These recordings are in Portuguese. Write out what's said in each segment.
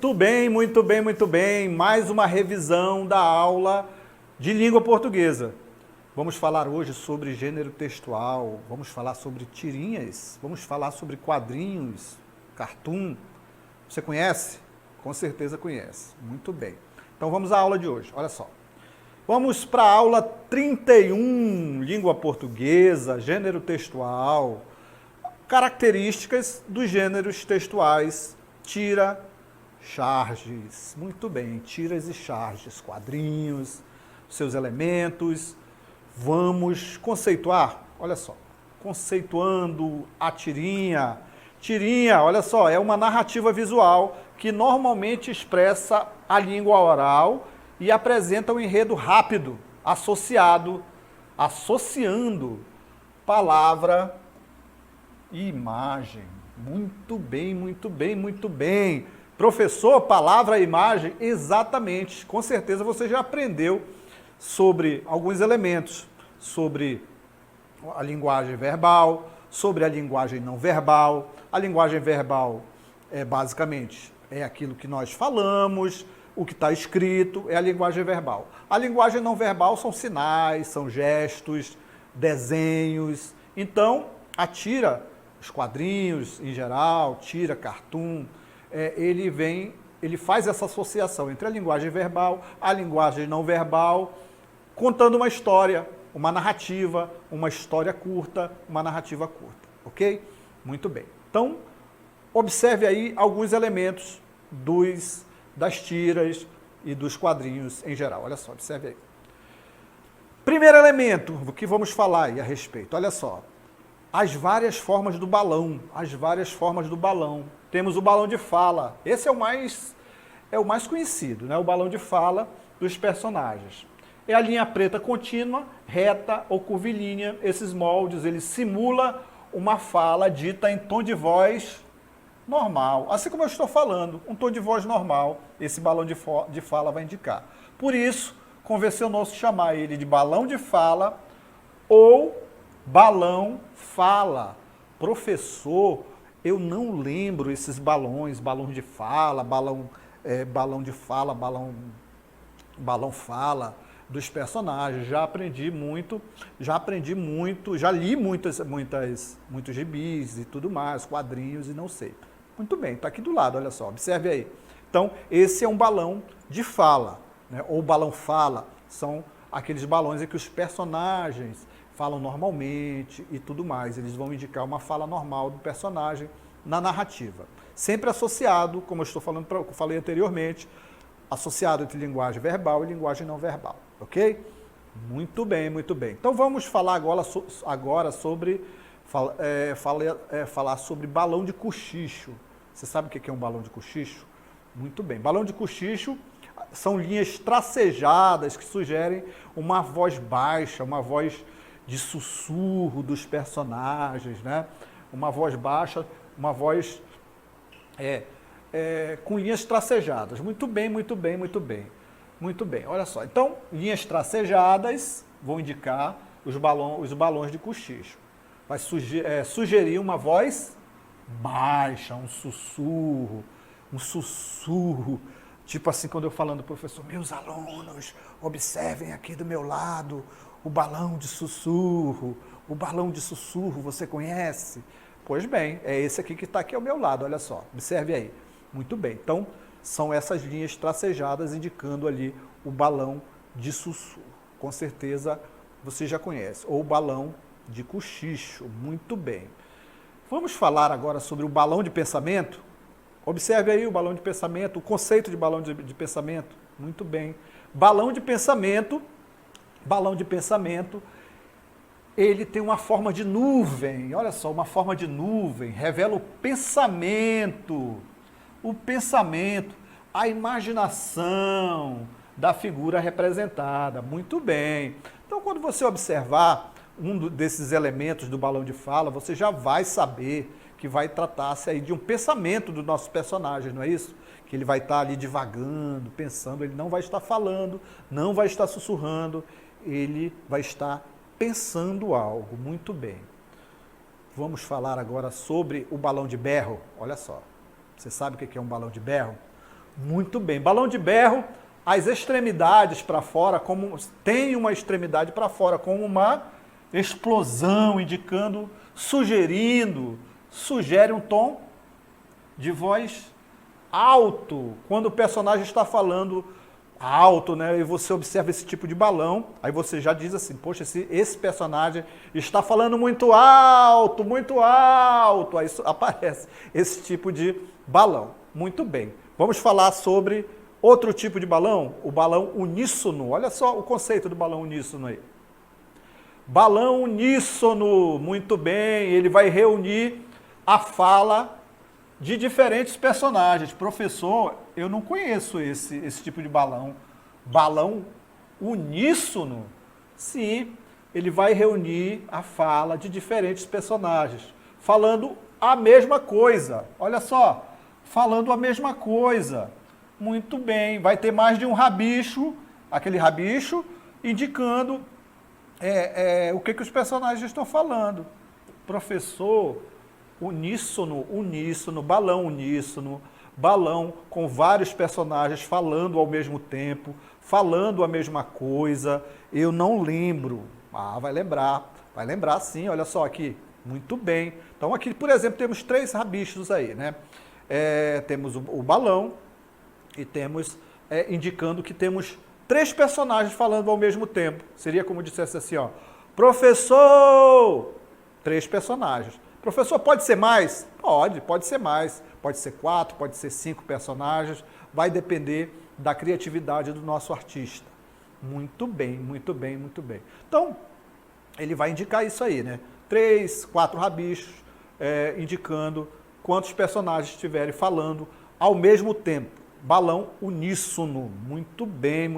Muito bem, muito bem, muito bem. Mais uma revisão da aula de língua portuguesa. Vamos falar hoje sobre gênero textual, vamos falar sobre tirinhas, vamos falar sobre quadrinhos, cartoon. Você conhece? Com certeza conhece. Muito bem. Então vamos à aula de hoje, olha só. Vamos para a aula 31, língua portuguesa, gênero textual, características dos gêneros textuais, tira, charges. Muito bem, tiras e charges, quadrinhos, seus elementos. Vamos conceituar, olha só, conceituando a tirinha. Tirinha, olha só, é uma narrativa visual que normalmente expressa a língua oral e apresenta um enredo rápido, associando palavra e imagem. Muito bem, muito bem, muito bem. Professor, palavra e imagem? Exatamente. Com certeza você já aprendeu sobre alguns elementos, sobre a linguagem verbal, sobre a linguagem não verbal. A linguagem verbal basicamente é aquilo que nós falamos, o que está escrito é a linguagem verbal. A linguagem não verbal são sinais, são gestos, desenhos. Então, a tira, os quadrinhos em geral, tira, cartoon, ele faz essa associação entre a linguagem verbal, a linguagem não verbal, contando uma história, uma narrativa, uma história curta, uma narrativa curta, ok? Muito bem. Então, observe aí alguns elementos das tiras e dos quadrinhos em geral. Olha só, observe aí. Primeiro elemento que vamos falar aí a respeito, olha só. As várias formas do balão, as várias formas do balão. Temos o balão de fala, esse é o mais conhecido, né? O balão de fala dos personagens. É a linha preta contínua, reta ou curvilínea. Esses moldes, ele simula uma fala dita em tom de voz normal. Assim como eu estou falando, um tom de voz normal, esse balão de fala vai indicar. Por isso, convencionou-se chamar ele de balão de fala ou balão fala. Professor, eu não lembro esses balões, balão de fala, balão de fala, balão fala dos personagens. Já aprendi muito, já li muitos gibis e tudo mais, quadrinhos e não sei. Muito bem, está aqui do lado, olha só, observe aí. Então, esse é um balão de fala, né? Ou balão fala, são aqueles balões em que os personagens falam normalmente e tudo mais. Eles vão indicar uma fala normal do personagem na narrativa. Sempre associado, como eu falei anteriormente, associado entre linguagem verbal e linguagem não verbal, ok? Muito bem, muito bem. Então vamos falar agora sobre falar sobre balão de cochicho. Você sabe o que é um balão de cochicho? Muito bem. Balão de cochicho são linhas tracejadas que sugerem uma voz baixa, uma voz de sussurro dos personagens, né? Uma voz baixa, uma voz com linhas tracejadas. Muito bem, muito bem, muito bem. Muito bem, olha só. Então, linhas tracejadas vão indicar os balões de cochicho. Vai sugerir uma voz baixa, um sussurro. Tipo assim, quando eu falando, professor, meus alunos, observem aqui do meu lado o balão de sussurro. O balão de sussurro, você conhece? Pois bem, é esse aqui que está aqui ao meu lado, olha só, observe aí. Muito bem, então são essas linhas tracejadas indicando ali o balão de sussurro. Com certeza você já conhece, ou o balão de cochicho, muito bem. Vamos falar agora sobre o balão de pensamento? Observe aí o balão de pensamento, o conceito de balão de pensamento, muito bem. Balão de pensamento, ele tem uma forma de nuvem, olha só, uma forma de nuvem, revela o pensamento, a imaginação da figura representada, muito bem. Então, quando você observar desses elementos do balão de fala, você já vai saber que vai tratar-se aí de um pensamento do nosso personagem, não é isso? Que ele vai estar ali divagando, pensando, ele não vai estar falando, não vai estar sussurrando, ele vai estar pensando algo. Muito bem. Vamos falar agora sobre o balão de berro. Olha só, você sabe o que é um balão de berro? Muito bem. Balão de berro, as extremidades para fora, como tem uma extremidade para fora, como uma explosão, indicando, sugere um tom de voz alto, quando o personagem está falando alto, né? E você observa esse tipo de balão, aí você já diz assim, poxa, esse personagem está falando muito alto, aí aparece esse tipo de balão. Muito bem. Vamos falar sobre outro tipo de balão, o balão uníssono. Olha só o conceito do balão uníssono aí. Balão uníssono, muito bem, ele vai reunir a fala de diferentes personagens. Professor, eu não conheço esse tipo de balão. Balão uníssono? Sim, ele vai reunir a fala de diferentes personagens, falando a mesma coisa. Olha só, falando a mesma coisa. Muito bem, vai ter mais de um rabicho, aquele rabicho, indicando o que os personagens estão falando. Professor, uníssono, balão com vários personagens falando ao mesmo tempo, falando a mesma coisa, eu não lembro. Ah, vai lembrar sim, olha só aqui, muito bem. Então aqui, por exemplo, temos 3 rabichos aí, né? Temos o balão e temos, indicando que temos 3 personagens falando ao mesmo tempo. Seria como dissesse assim, ó, professor, 3 personagens. Professor, pode ser mais? Pode ser mais. Pode ser 4, pode ser 5 personagens. Vai depender da criatividade do nosso artista. Muito bem. Então, ele vai indicar isso aí, né? 3, 4 rabichos, indicando quantos personagens estiverem falando ao mesmo tempo. Balão uníssono. Muito bem.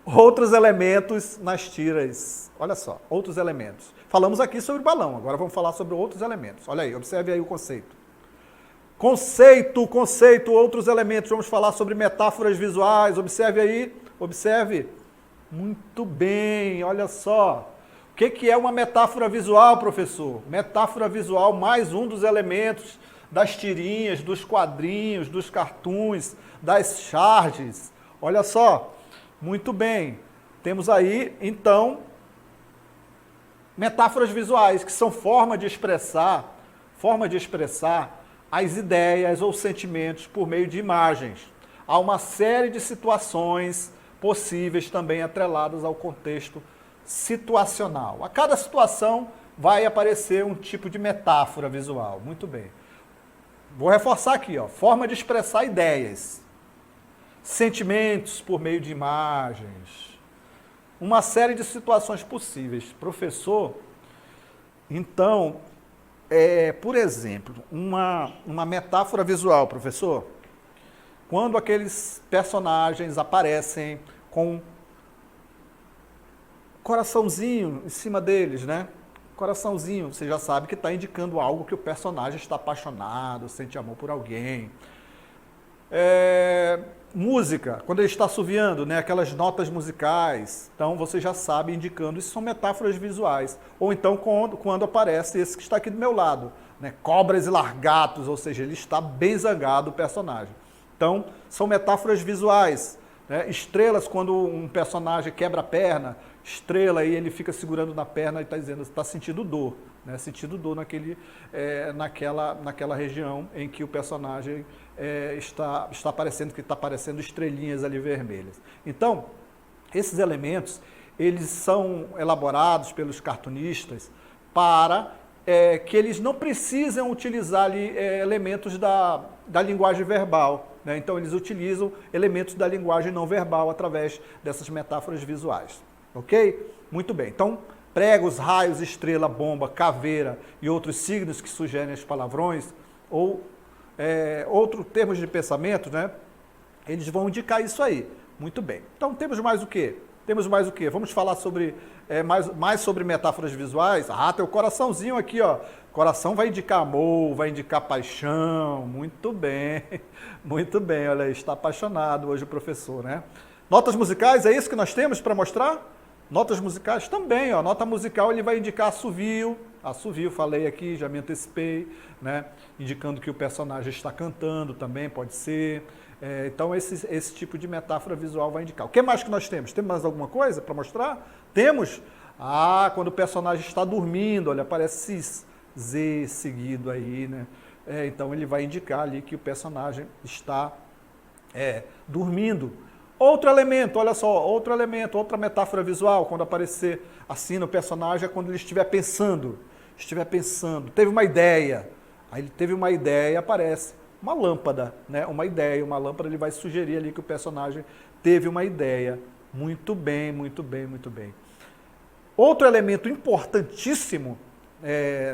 Outros elementos nas tiras. Olha só, outros elementos. Falamos aqui sobre balão, agora vamos falar sobre outros elementos. Olha aí, observe aí o conceito. Conceito, outros elementos. Vamos falar sobre metáforas visuais. Observe aí, observe. Muito bem, olha só. O que é uma metáfora visual, professor? Metáfora visual, mais um dos elementos das tirinhas, dos quadrinhos, dos cartoons, das charges. Olha só, muito bem. Temos aí, então, metáforas visuais, que são forma de expressar as ideias ou sentimentos por meio de imagens. Há uma série de situações possíveis também atreladas ao contexto situacional. A cada situação vai aparecer um tipo de metáfora visual. Muito bem. Vou reforçar aqui, ó, forma de expressar ideias, sentimentos por meio de imagens, uma série de situações possíveis. Professor, então, por exemplo, uma metáfora visual, professor, quando aqueles personagens aparecem com coraçãozinho em cima deles, né? Coraçãozinho, você já sabe que está indicando algo que o personagem está apaixonado, sente amor por alguém. Música, quando ele está assoviando, né, aquelas notas musicais, então você já sabe, indicando, isso são metáforas visuais. Ou então quando aparece esse que está aqui do meu lado, né, cobras e largatos, ou seja, ele está bem zangado, o personagem. Então, são metáforas visuais. Né? Estrelas, quando um personagem quebra a perna, estrela aí ele fica segurando na perna e está dizendo, está sentindo dor, né? Sentindo dor naquela região em que o personagem está aparecendo, que está aparecendo estrelinhas ali vermelhas. Então, esses elementos, eles são elaborados pelos cartunistas para que eles não precisam utilizar ali, elementos da linguagem verbal. Né? Então, eles utilizam elementos da linguagem não verbal através dessas metáforas visuais. Ok? Muito bem. Então, pregos, raios, estrela, bomba, caveira e outros signos que sugerem os palavrões ou outros termos de pensamento, né? Eles vão indicar isso aí. Muito bem. Então, temos mais o quê? Vamos falar sobre mais sobre metáforas visuais. Ah, tem o coraçãozinho aqui, ó. Coração vai indicar amor, vai indicar paixão. Muito bem. Muito bem, olha aí, está apaixonado hoje o professor, né? Notas musicais, é isso que nós temos para mostrar? Notas musicais também, ó. Nota musical ele vai indicar assovio, assovio, falei aqui, já me antecipei, né? Indicando que o personagem está cantando também, pode ser. Então, esse tipo de metáfora visual vai indicar. O que mais que nós temos? Temos mais alguma coisa para mostrar? Temos? Quando o personagem está dormindo, olha, aparece Z seguido aí, né? Então, ele vai indicar ali que o personagem está dormindo. Outro elemento, olha só, outro elemento, outra metáfora visual, quando aparecer assim no personagem, é quando ele estiver pensando, teve uma ideia, aí ele teve uma ideia, aparece uma lâmpada, né? Uma ideia, uma lâmpada, ele vai sugerir ali que o personagem teve uma ideia. Muito bem, muito bem, muito bem. Outro elemento importantíssimo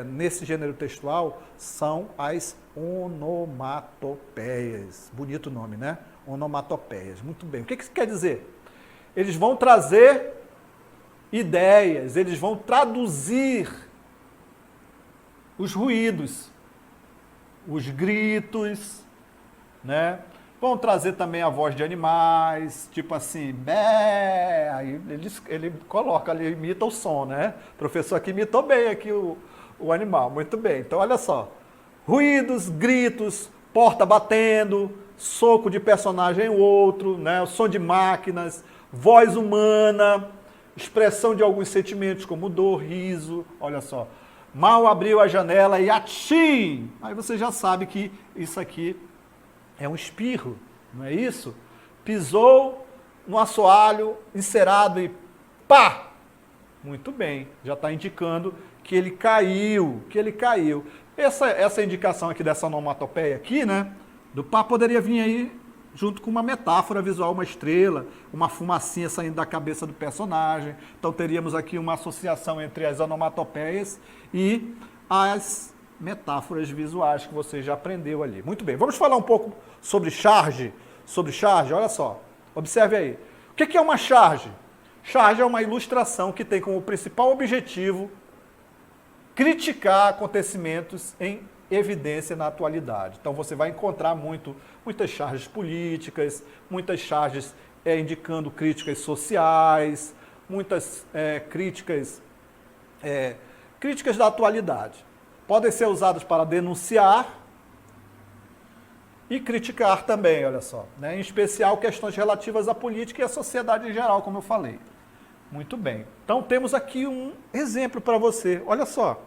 nesse gênero textual são as onomatopeias. Bonito nome, né? Onomatopeias. Muito bem. O que isso quer dizer? Eles vão trazer ideias, eles vão traduzir os ruídos, os gritos, né? Vão trazer também a voz de animais, tipo assim, bé, aí ele coloca ali, imita o som, né? O professor aqui imitou bem aqui o animal, muito bem. Então, olha só, ruídos, gritos, porta batendo, soco de personagem em outro, né? O som de máquinas, voz humana, expressão de alguns sentimentos como dor, riso, olha só. Mal abriu a janela e atchim! Aí você já sabe que isso aqui é um espirro, não é isso? Pisou no assoalho encerado e pá! Muito bem, já está indicando que ele caiu, Essa indicação aqui dessa onomatopeia aqui, né? Do pá poderia vir aí junto com uma metáfora visual, uma estrela, uma fumacinha saindo da cabeça do personagem. Então teríamos aqui uma associação entre as onomatopeias e as metáforas visuais que você já aprendeu ali. Muito bem, vamos falar um pouco sobre charge. Olha só, observe aí. O que é uma charge? Charge é uma ilustração que tem como principal objetivo criticar acontecimentos em evidência na atualidade. Então você vai encontrar muitas charges políticas, muitas charges indicando críticas sociais, muitas críticas da atualidade. Podem ser usadas para denunciar e criticar também, olha só. Né? Em especial questões relativas à política e à sociedade em geral, como eu falei. Muito bem. Então temos aqui um exemplo para você. Olha só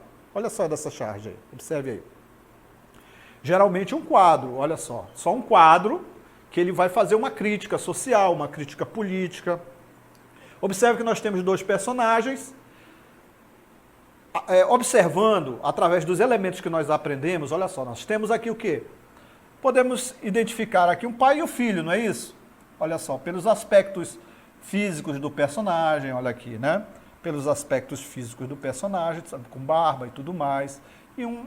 dessa charge aí. Observe aí. Geralmente um quadro, olha só um quadro que ele vai fazer uma crítica social, uma crítica política. Observe que nós temos dois personagens, observando através dos elementos que nós aprendemos, olha só, nós temos aqui o quê? Podemos identificar aqui um pai e um filho, não é isso? Olha só, pelos aspectos físicos do personagem, olha aqui, né? Pelos aspectos físicos do personagem, sabe, com barba e tudo mais, e um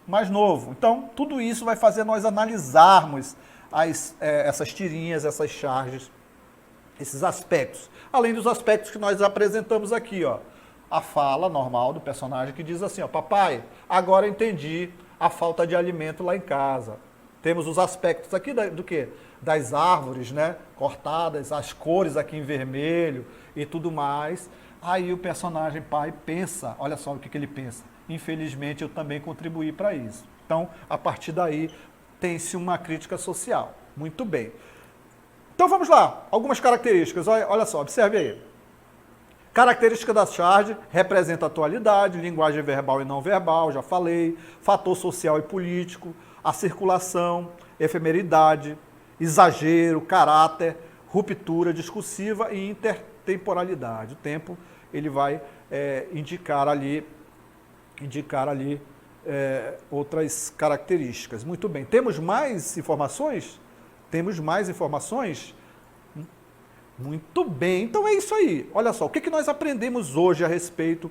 mais novo. Então, tudo isso vai fazer nós analisarmos essas tirinhas, essas charges, esses aspectos. Além dos aspectos que nós apresentamos aqui, ó. A fala normal do personagem que diz assim, ó, papai, agora entendi a falta de alimento lá em casa. Temos os aspectos aqui do quê? Das árvores, né? Cortadas, as cores aqui em vermelho e tudo mais. Aí o personagem pai pensa, olha só o que ele pensa. Infelizmente, eu também contribuí para isso. Então, a partir daí, tem-se uma crítica social. Muito bem. Então, vamos lá. Algumas características. Olha só, observe aí. Característica da charge: representa a atualidade, linguagem verbal e não verbal, já falei. Fator social e político, a circulação, efemeridade, exagero, caráter, ruptura discursiva e intertemporalidade. O tempo, ele vai indicar ali outras características. Muito bem. Temos mais informações? Muito bem. Então é isso aí. Olha só, o que nós aprendemos hoje a respeito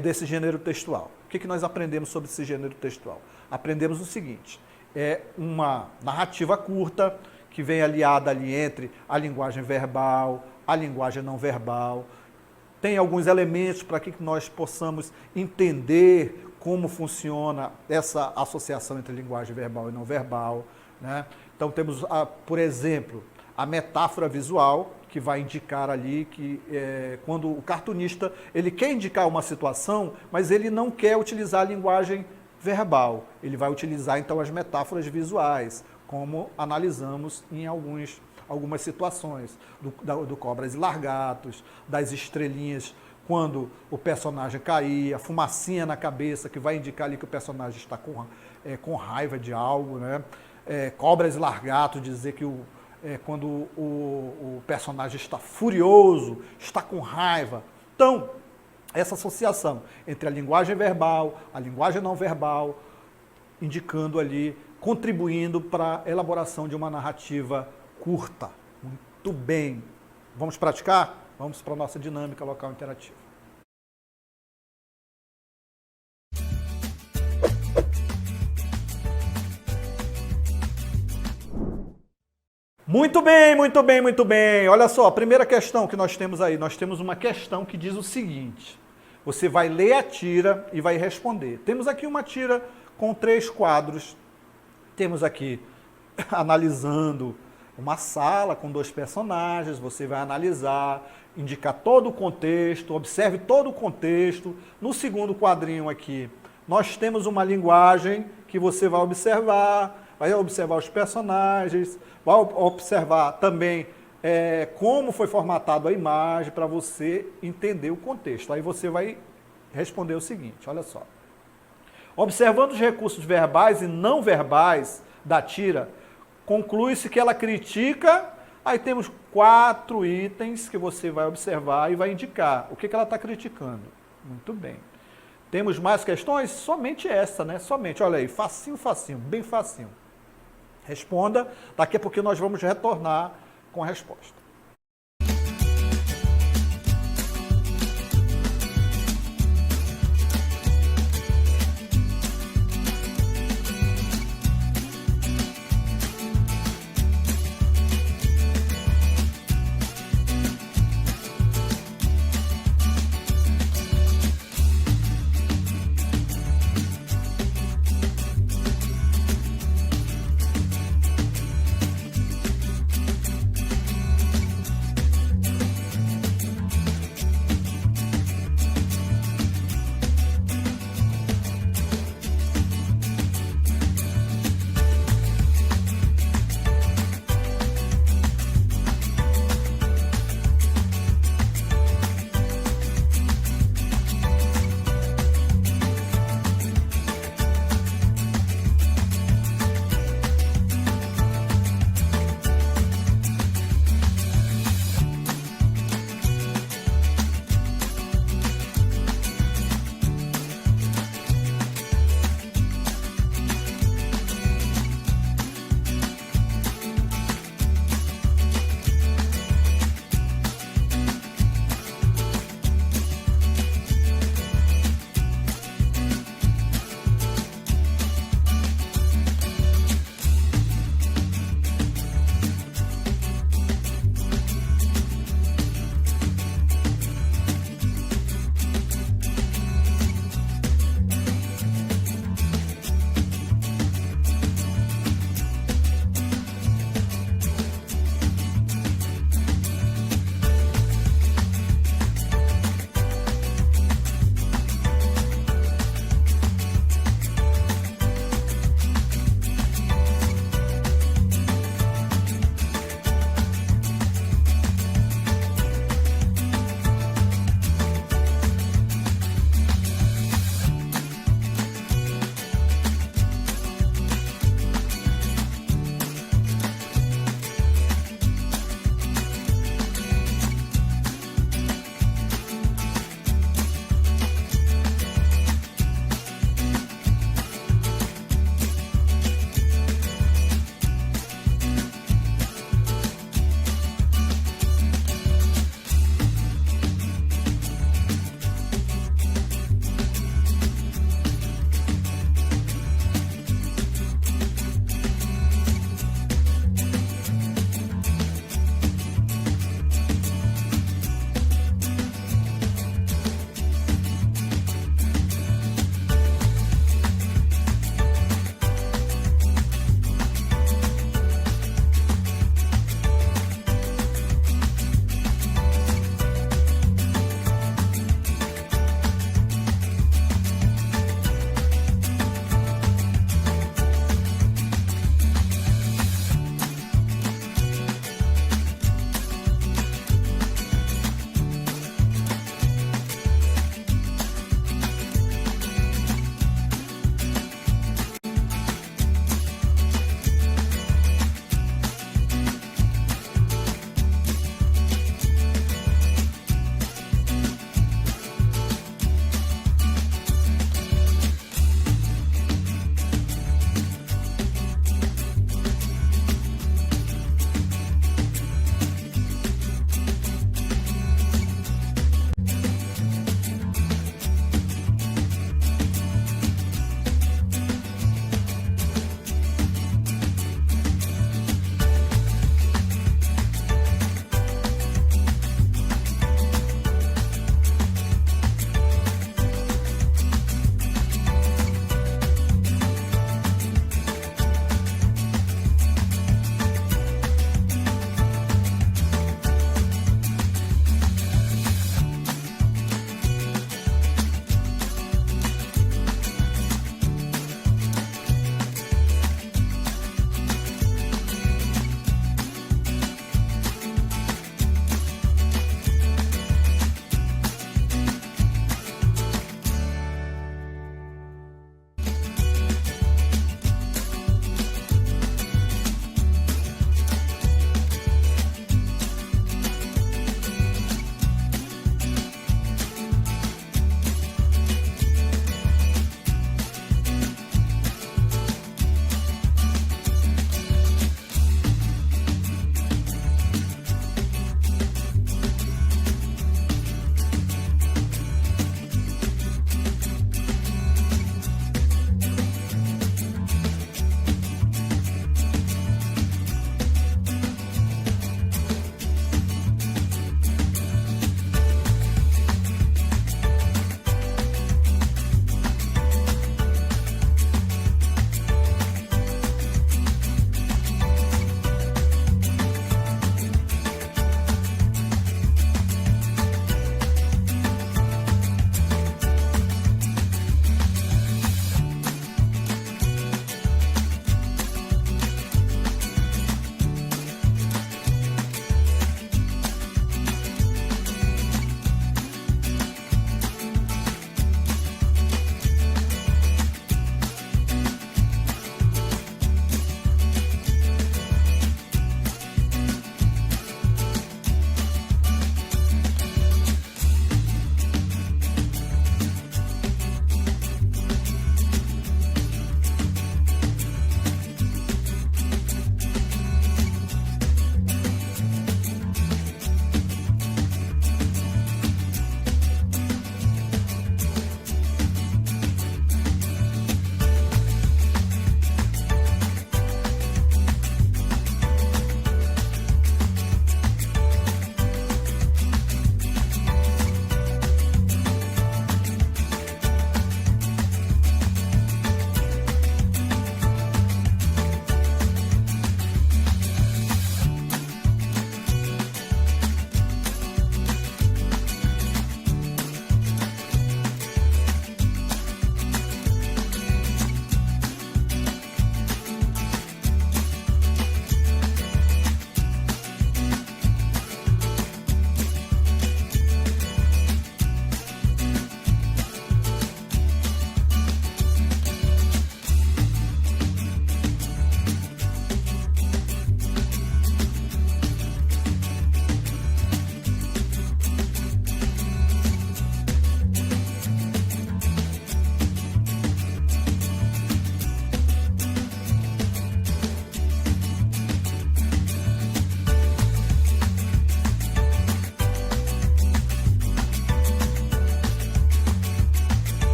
desse gênero textual? O que nós aprendemos sobre esse gênero textual? Aprendemos o seguinte, é uma narrativa curta que vem aliada ali entre a linguagem verbal, a linguagem não verbal. Tem alguns elementos para que nós possamos entender como funciona essa associação entre linguagem verbal e não verbal, né? Então temos, por exemplo, a metáfora visual, que vai indicar ali que quando o cartunista ele quer indicar uma situação, mas ele não quer utilizar a linguagem verbal. Ele vai utilizar então as metáforas visuais, como analisamos em algumas situações, do Cobras e Largatos, das estrelinhas quando o personagem cair, a fumacinha na cabeça, que vai indicar ali que o personagem está com raiva de algo, né? Cobras e Largatos, dizer que quando o personagem está furioso, está com raiva. Então, essa associação entre a linguagem verbal, a linguagem não verbal, indicando ali, contribuindo para a elaboração de uma narrativa curta. Muito bem. Vamos praticar? Vamos para a nossa dinâmica local interativa. Muito bem, muito bem, muito bem. Olha só, a primeira questão que nós temos aí, nós temos uma questão que diz o seguinte: você vai ler a tira e vai responder. Temos aqui uma tira com 3 quadros. Temos aqui analisando uma sala com 2 personagens, você vai analisar, indicar todo o contexto, observe todo o contexto. No segundo quadrinho aqui, nós temos uma linguagem que você vai observar os personagens, vai observar também como foi formatado a imagem para você entender o contexto. Aí você vai responder o seguinte, olha só. Observando os recursos verbais e não verbais da tira, conclui-se que ela critica. Aí temos 4 itens que você vai observar e vai indicar o que ela está criticando. Muito bem. Temos mais questões? Somente essa, né? Somente, olha aí, facinho, facinho, bem facinho. Responda, daqui a pouquinho nós vamos retornar com a resposta.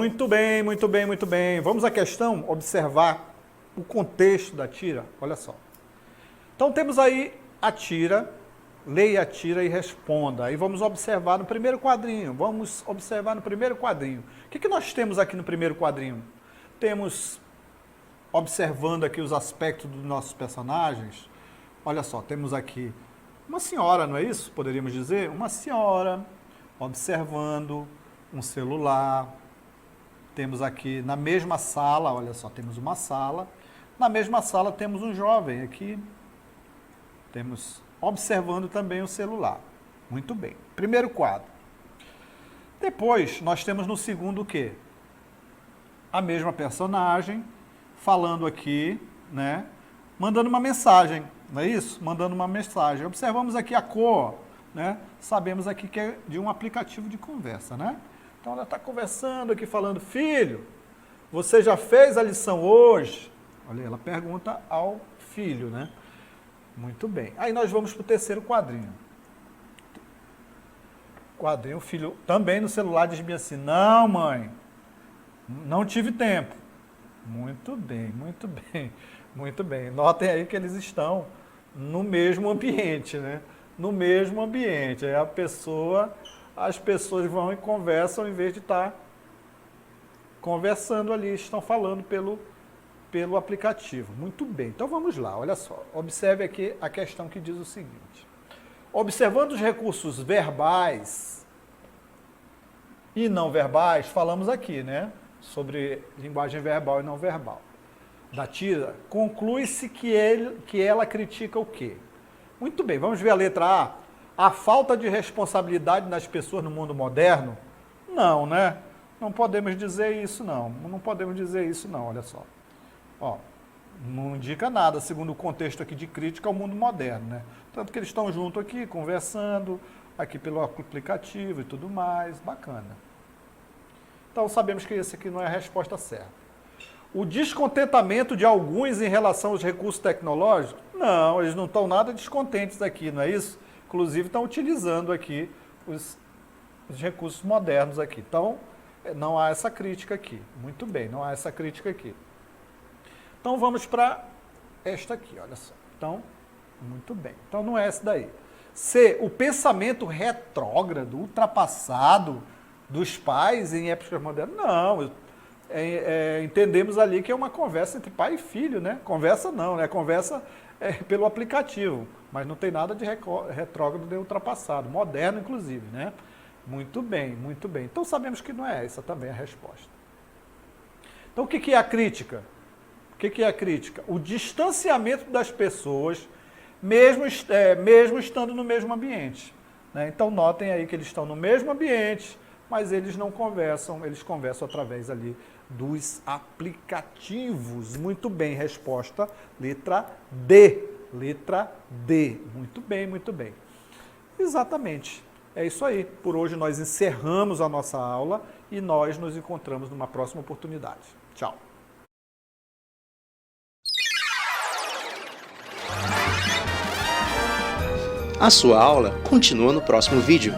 Muito bem, muito bem, muito bem. Vamos à questão, observar o contexto da tira. Olha só. Então temos aí a tira, leia a tira e responda. Aí vamos observar no primeiro quadrinho. Vamos observar no primeiro quadrinho. O que nós temos aqui no primeiro quadrinho? Temos, observando aqui os aspectos dos nossos personagens, olha só, temos aqui uma senhora, não é isso? Poderíamos dizer? Uma senhora observando um celular. Temos aqui na mesma sala, olha só, temos uma sala. Na mesma sala temos um jovem aqui. Temos observando também o celular. Muito bem. Primeiro quadro. Depois, nós temos no segundo o quê? A mesma personagem, falando aqui, né? Mandando uma mensagem, não é isso? Mandando uma mensagem. Observamos aqui a cor, né? Sabemos aqui que é de um aplicativo de conversa, né? Então ela está conversando aqui, falando, filho, você já fez a lição hoje? Olha, ela pergunta ao filho, né? Muito bem. Aí nós vamos para o terceiro quadrinho. O filho também no celular diz assim, não, mãe, não tive tempo. Muito bem, muito bem, muito bem. Notem aí que eles estão no mesmo ambiente, né? No mesmo ambiente. Aí as pessoas vão e conversam em vez de estar conversando ali, estão falando pelo aplicativo. Muito bem, então vamos lá, olha só. Observe aqui a questão que diz o seguinte. Observando os recursos verbais e não verbais, falamos aqui, né? Sobre linguagem verbal e não verbal. Da tira, conclui-se que ela critica o quê? Muito bem, vamos ver a letra A. A falta de responsabilidade das pessoas no mundo moderno? Não, né? Não podemos dizer isso, não. Não podemos dizer isso, não, olha só. Ó, não indica nada, segundo o contexto aqui de crítica ao mundo moderno, né? Tanto que eles estão junto aqui, conversando, aqui pelo aplicativo e tudo mais, bacana. Então sabemos que esse aqui não é a resposta certa. O descontentamento de alguns em relação aos recursos tecnológicos? Não, eles não estão nada descontentes aqui, não é isso? Inclusive estão utilizando aqui os recursos modernos aqui. Então, não há essa crítica aqui. Muito bem, não há essa crítica aqui. Então vamos para esta aqui, olha só. Então, muito bem. Então não é essa daí. C, o pensamento retrógrado, ultrapassado dos pais em épocas modernas? Não, entendemos ali que é uma conversa entre pai e filho, né? Conversa não, né? Conversa pelo aplicativo, mas não tem nada de retrógrado nem ultrapassado, moderno inclusive, né? Muito bem, muito bem. Então sabemos que não é essa também a resposta. Então o que é a crítica? O que é a crítica? O distanciamento das pessoas, mesmo estando no mesmo ambiente, né? Então notem aí que eles estão no mesmo ambiente, mas eles não conversam, eles conversam através ali dos aplicativos. Muito bem, resposta letra D. Letra D. Muito bem, muito bem. Exatamente. É isso aí. Por hoje nós encerramos a nossa aula e nós nos encontramos numa próxima oportunidade. Tchau. A sua aula continua no próximo vídeo.